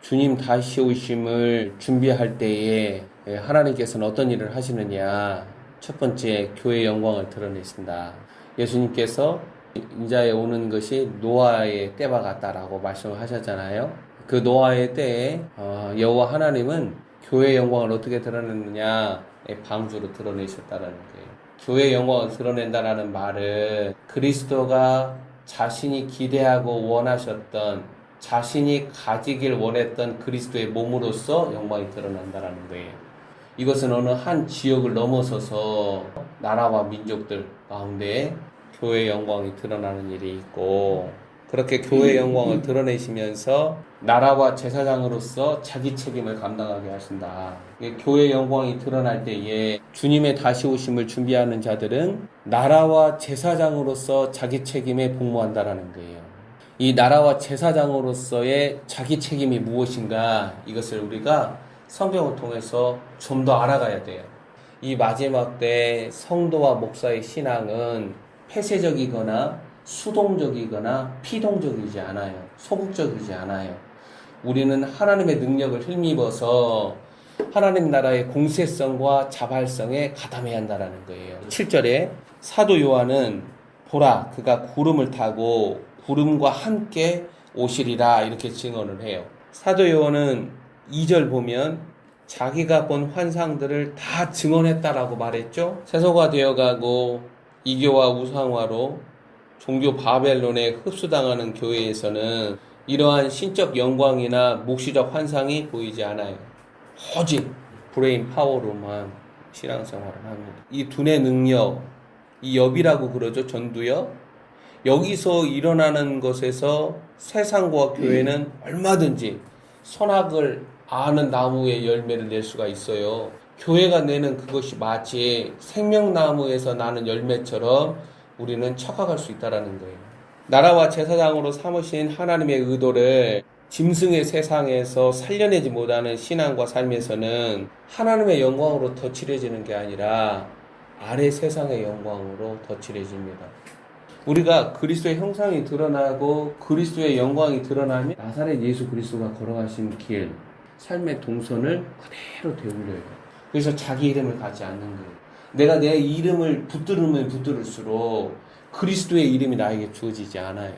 주님 다시 오심을 준비할 때에 하나님께서는 어떤 일을 하시느냐. 첫 번째, 교회의 영광을 드러내신다. 예수님께서 인자에 오는 것이 노아의 때와 같다라고 말씀을 하셨잖아요. 그 노아의 때에 여호와 하나님은 교회의 영광을 어떻게 드러내느냐, 방주로 드러내셨다라는 거예요. 교회의 영광을 드러낸다라는 말은 그리스도가 자신이 기대하고 원하셨던, 자신이 가지길 원했던 그리스도의 몸으로서 영광이 드러난다라는 거예요. 이것은 어느 한 지역을 넘어서서 나라와 민족들 가운데 교회의 영광이 드러나는 일이 있고, 그렇게 교회의 영광을 드러내시면서 나라와 제사장으로서 자기 책임을 감당하게 하신다. 교회의 영광이 드러날 때에 주님의 다시 오심을 준비하는 자들은 나라와 제사장으로서 자기 책임에 복무한다라는 거예요. 이 나라와 제사장으로서의 자기 책임이 무엇인가, 이것을 우리가 성경을 통해서 좀 더 알아가야 돼요. 이 마지막 때 성도와 목사의 신앙은 폐쇄적이거나 수동적이거나 피동적이지 않아요. 소극적이지 않아요. 우리는 하나님의 능력을 힘입어서 하나님 나라의 공세성과 자발성에 가담해야 한다는 거예요. 7절에 사도 요한은 보라, 그가 구름을 타고 구름과 함께 오시리라, 이렇게 증언을 해요. 사도 요한은 2절 보면 자기가 본 환상들을 다 증언했다라고 말했죠. 세속화 되어가고 이교와 우상화로 종교 바벨론에 흡수당하는 교회에서는 이러한 신적 영광이나 묵시적 환상이 보이지 않아요. 오직 브레인 파워로만 신앙생활을 합니다. 이 두뇌 능력, 이 엽이라고 그러죠. 전두엽. 여기서 일어나는 것에서 세상과 교회는 얼마든지 선악을 아는 나무의 열매를 낼 수가 있어요. 교회가 내는 그것이 마치 생명나무에서 나는 열매처럼 우리는 착각할 수 있다는 거예요. 나라와 제사장으로 삼으신 하나님의 의도를 짐승의 세상에서 살려내지 못하는 신앙과 삶에서는 하나님의 영광으로 덧칠해지는 게 아니라 아래 세상의 영광으로 덧칠해집니다. 우리가 그리스도의 형상이 드러나고 그리스도의 영광이 드러나면 나사렛 예수 그리스도가 걸어가신 길, 삶의 동선을 그대로 되돌려요. 그래서 자기 이름을 가지 않는 거예요. 내가 내 이름을 붙들으면 붙들을수록 그리스도의 이름이 나에게 주어지지 않아요.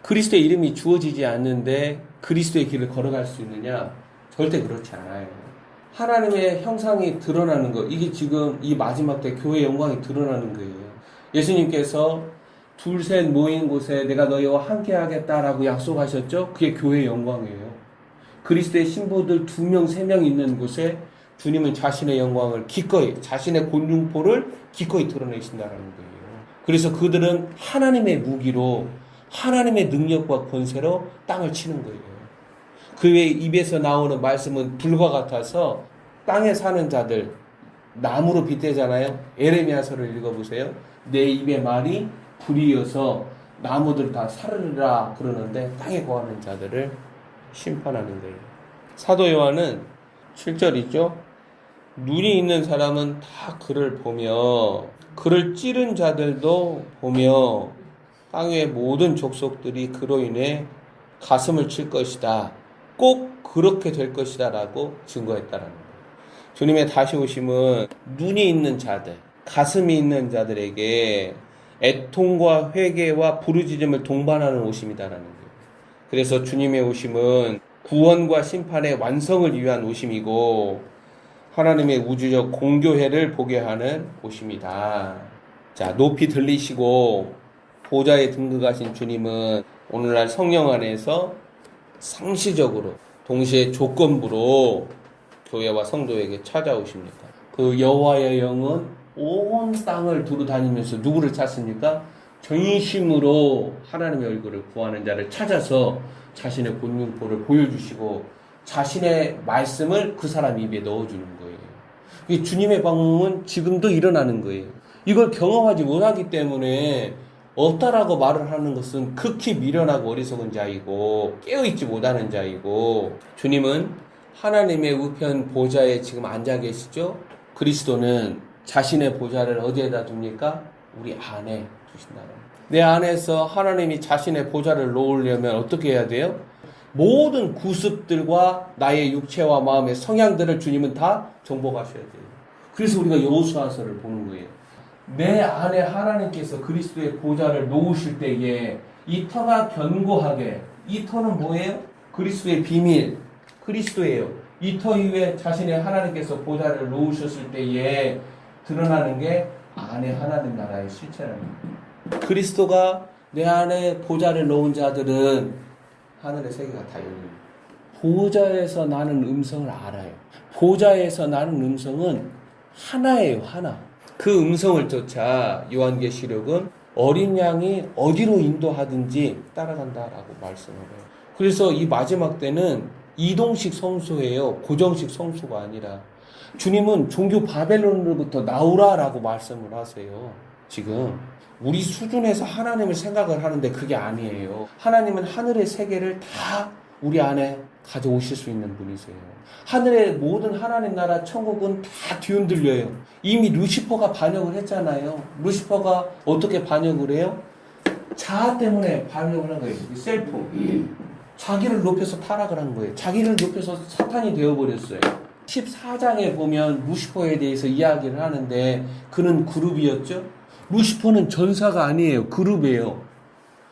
그리스도의 이름이 주어지지 않는데 그리스도의 길을 걸어갈 수 있느냐? 절대 그렇지 않아요. 하나님의 형상이 드러나는 것, 이게 지금 이 마지막 때 교회의 영광이 드러나는 거예요. 예수님께서 둘, 셋 모인 곳에 내가 너희와 함께 하겠다라고 약속하셨죠? 그게 교회의 영광이에요. 그리스도의 신부들 2명, 3명 있는 곳에 주님은 자신의 영광을 기꺼이, 자신의 곤중포를 기꺼이 드러내신다는 거예요. 그래서 그들은 하나님의 무기로, 하나님의 능력과 권세로 땅을 치는 거예요. 그의 입에서 나오는 말씀은 불과 같아서 땅에 사는 자들, 나무로 빗대잖아요. 에레미야서를 읽어보세요. 내 입의 말이 불이어서 나무들 다 사르르라 그러는데 땅에 거하는 자들을 심판하는 거예요. 사도 요한은 7절 있죠? 눈이 있는 사람은 다 그를 보며 그를 찌른 자들도 보며 땅 위의 모든 족속들이 그로 인해 가슴을 칠 것이다. 꼭 그렇게 될 것이다 라고 증거했다라는 거예요. 주님의 다시 오심은 눈이 있는 자들, 가슴이 있는 자들에게 애통과 회개와 부르짖음을 동반하는 오심이다라는 거예요. 그래서 주님의 오심은 구원과 심판의 완성을 위한 오심이고 하나님의 우주적 공교회를 보게 하는 오심이다. 자, 높이 들리시고 보좌에 등극하신 주님은 오늘날 성령 안에서 상시적으로 동시에 조건부로 교회와 성도에게 찾아오십니다. 그 여호와의 영은 온 땅을 두루다니면서 누구를 찾습니까? 전심으로 하나님의 얼굴을 구하는 자를 찾아서 자신의 곤중포를 보여주시고 자신의 말씀을 그 사람 입에 넣어주는 거예요. 이 주님의 방문은 지금도 일어나는 거예요. 이걸 경험하지 못하기 때문에 없다라고 말을 하는 것은 극히 미련하고 어리석은 자이고 깨어있지 못하는 자이고, 주님은 하나님의 우편 보좌에 지금 앉아 계시죠? 그리스도는 자신의 보좌를 어디에다 둡니까? 우리 안에 두신다는 거예요. 내 안에서 하나님이 자신의 보좌를 놓으려면 어떻게 해야 돼요? 모든 구습들과 나의 육체와 마음의 성향들을 주님은 다 정복하셔야 돼요. 그래서 우리가 여호수아서를 보는 거예요. 내 안에 하나님께서 그리스도의 보좌를 놓으실 때에 이 터가 견고하게, 이 터는 뭐예요? 그리스도의 비밀, 그리스도예요. 이 터 위에 자신의 하나님께서 보좌를 놓으셨을 때에 드러나는 게 안에 하나님 나라의 실체랍니다. 그리스도가 내 안에 보좌를 놓은 자들은 하늘의 세계가 다 열립니다. 보좌에서 나는 음성을 알아요. 보좌에서 나는 음성은 하나예요, 하나. 그 음성을 쫓아 요한계시록은 어린 양이 어디로 인도하든지 따라간다라고 말씀을 해요. 그래서 이 마지막 때는 이동식 성소예요. 고정식 성소가 아니라. 주님은 종교 바벨론으로부터 나오라라고 말씀을 하세요. 지금 우리 수준에서 하나님을 생각을 하는데 그게 아니에요. 하나님은 하늘의 세계를 다 우리 안에 가져오실 수 있는 분이세요. 하늘의 모든 하나님 나라 천국은 다 뒤흔들려요. 이미 루시퍼가 반역을 했잖아요. 루시퍼가 어떻게 반역을 해요? 자아 때문에 반역을 한 거예요. 셀프. 자기를 높여서 타락을 한 거예요. 자기를 높여서 사탄이 되어버렸어요. 14장에 보면 루시퍼에 대해서 이야기를 하는데 그는 그룹이었죠. 루시퍼는 전사가 아니에요. 그룹이에요.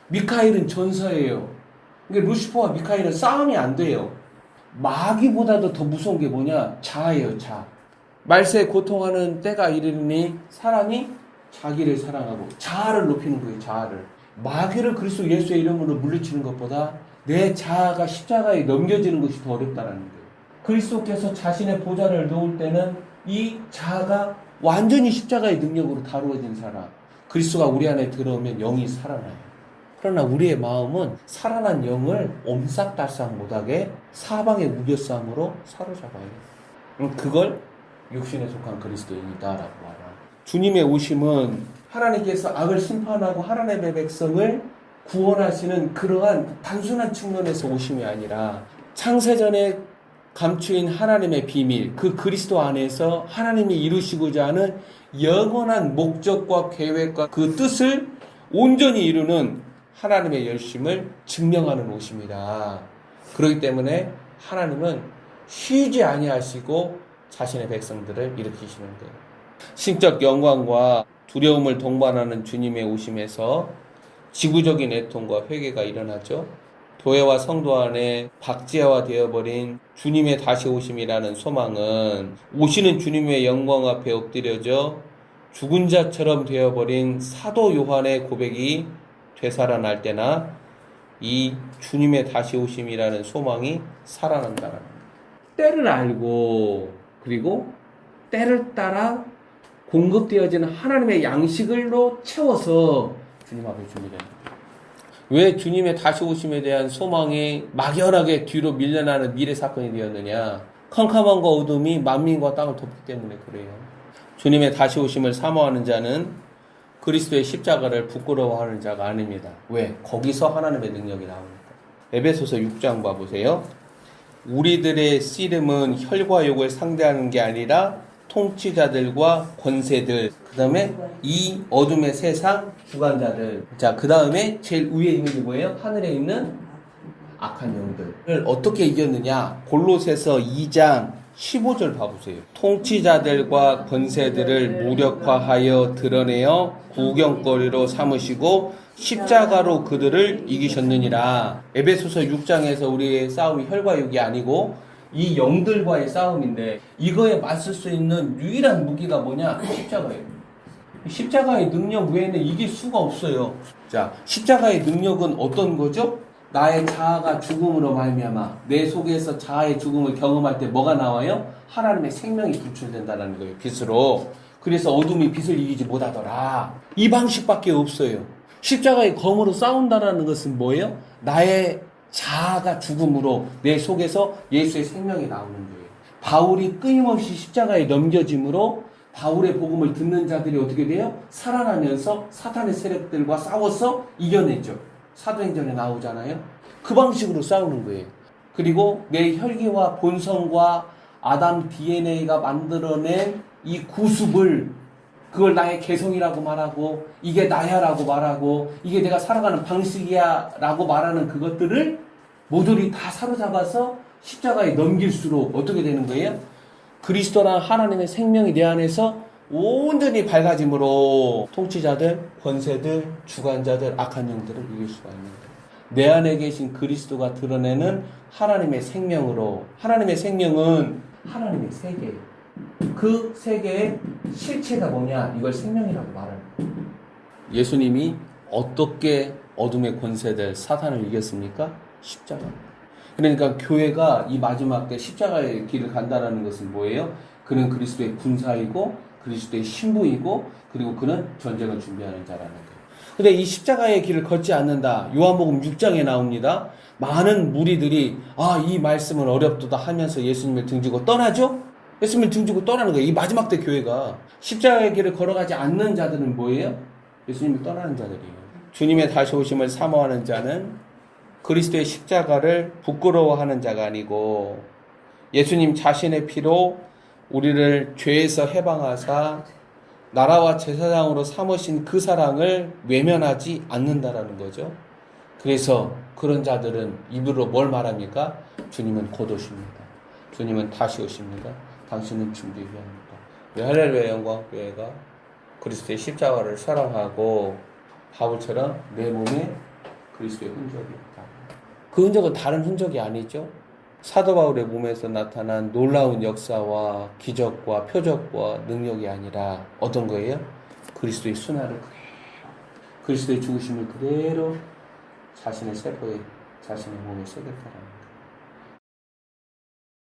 미카엘은 전사예요. 그러니까 루시퍼와 미카엘은 싸움이 안 돼요. 마귀보다도 더 무서운 게 뭐냐? 자아예요, 자. 말세에 고통하는 때가 이르니 사람이 자기를 사랑하고 자아를 높이는 거예요, 자아를. 마귀를 그리스도 예수의 이름으로 물리치는 것보다 내 자아가 십자가에 넘겨지는 것이 더 어렵다는 거예요. 그리스도께서 자신의 보좌를 놓을 때는 이 자아가 완전히 십자가의 능력으로 다루어진 사람. 그리스도가 우리 안에 들어오면 영이 살아나요. 그러나 우리의 마음은 살아난 영을 옴싹달싹 못하게 사방의 무결함으로 사로잡아요. 그걸 육신에 속한 그리스도인이다라고 말합니다. 주님의 오심은 하나님께서 악을 심판하고 하나님의 백성을 구원하시는 그러한 단순한 측면에서 오심이 아니라 창세전에 감추인 하나님의 비밀, 그 그리스도 안에서 하나님이 이루시고자 하는 영원한 목적과 계획과 그 뜻을 온전히 이루는 하나님의 열심을 증명하는 오심이다. 그렇기 때문에 하나님은 쉬지 아니하시고 자신의 백성들을 일으키시는 거예요. 신적 영광과 두려움을 동반하는 주님의 오심에서 지구적인 애통과 회개가 일어나죠. 교회와 성도 안에 박제화 되어버린 주님의 다시 오심이라는 소망은 오시는 주님의 영광 앞에 엎드려져 죽은 자처럼 되어버린 사도 요한의 고백이 되살아날 때나 이 주님의 다시 오심이라는 소망이 살아난다는 거예요. 때를 알고 그리고 때를 따라 공급되어지는 하나님의 양식을로 채워서 주님 앞에 준비됩니다. 왜 주님의 다시 오심에 대한 소망이 막연하게 뒤로 밀려나는 미래 사건이 되었느냐? 캄캄함과 어둠이 만민과 땅을 덮기 때문에 그래요. 주님의 다시 오심을 사모하는 자는 그리스도의 십자가를 부끄러워하는 자가 아닙니다. 왜? 거기서 하나님의 능력이 나오니까. 에베소서 6장 봐보세요. 우리들의 씨름은 혈과 육을 상대하는 게 아니라 통치자들과 권세들, 그 다음에 이 어둠의 세상 주관자들. 자, 그 다음에 제일 위에 있는 게 뭐예요? 하늘에 있는 악한 영들을 어떻게 이겼느냐? 골로새서 2장 15절 봐보세요. 통치자들과 권세들을 무력화하여 드러내어 구경거리로 삼으시고 십자가로 그들을 이기셨느니라. 에베소서 6장에서 우리의 싸움이 혈과 육이 아니고 이 영들과의 싸움인데 이거에 맞설 수 있는 유일한 무기가 뭐냐? 십자가예요. 십자가의 능력 외에는 이길 수가 없어요. 자, 십자가의 능력은 어떤 거죠? 나의 자아가 죽음으로 말미암아 내 속에서 자아의 죽음을 경험할 때 뭐가 나와요? 하나님의 생명이 분출된다는 거예요. 빛으로. 그래서 어둠이 빛을 이기지 못하더라. 이 방식밖에 없어요. 십자가의 검으로 싸운다는 것은 뭐예요? 나의 자아가 죽음으로 내 속에서 예수의 생명이 나오는 거예요. 바울이 끊임없이 십자가에 넘겨짐으로 바울의 복음을 듣는 자들이 어떻게 돼요? 살아나면서 사탄의 세력들과 싸워서 이겨냈죠. 사도행전에 나오잖아요. 그 방식으로 싸우는 거예요. 그리고 내 혈기와 본성과 아담 DNA가 만들어낸 이 구습을 그걸 나의 개성이라고 말하고 이게 나야라고 말하고 이게 내가 살아가는 방식이야 라고 말하는 그것들을 모조리 다 사로잡아서 십자가에 넘길수록 어떻게 되는 거예요? 그리스도란 하나님의 생명이 내 안에서 온전히 밝아짐으로 통치자들, 권세들, 주관자들, 악한 영들을 이길 수가 있는 거예요. 내 안에 계신 그리스도가 드러내는 하나님의 생명으로, 하나님의 생명은 하나님의 세계예요. 그 세계의 실체가 뭐냐? 이걸 생명이라고 말하는 거예요. 예수님이 어떻게 어둠의 권세들, 사탄을 이겼습니까? 십자가. 그러니까 교회가 이 마지막 때 십자가의 길을 간다라는 것은 뭐예요? 그는 그리스도의 군사이고 그리스도의 신부이고 그리고 그는 전쟁을 준비하는 자라는 거예요. 근데 이 십자가의 길을 걷지 않는다. 요한복음 6장에 나옵니다. 많은 무리들이 이 말씀은 어렵도다 하면서 예수님을 등지고 떠나죠? 예수님을 등지고 떠나는 거예요. 이 마지막 때 교회가 십자가의 길을 걸어가지 않는 자들은 뭐예요? 예수님을 떠나는 자들이에요. 주님의 다시 오심을 사모하는 자는 그리스도의 십자가를 부끄러워하는 자가 아니고 예수님 자신의 피로 우리를 죄에서 해방하사 나라와 제사장으로 삼으신 그 사랑을 외면하지 않는다라는 거죠. 그래서 그런 자들은 입으로 뭘 말합니까? 주님은 곧 오십니다. 주님은 다시 오십니다. 당신은 준비해야 합니다. 할렐루야 영광교회가 그리스도의 십자가를 사랑하고 바울처럼 내 몸에 그리스도의 흔적이 있다. 그 흔적은 다른 흔적이 아니죠. 사도 바울의 몸에서 나타난 놀라운 역사와 기적과 표적과 능력이 아니라 어떤 거예요? 그리스도의 순환을 그대로, 그리스도의 죽으심을 그대로 자신의 세포에, 자신의 몸에 새겼다는 거예요.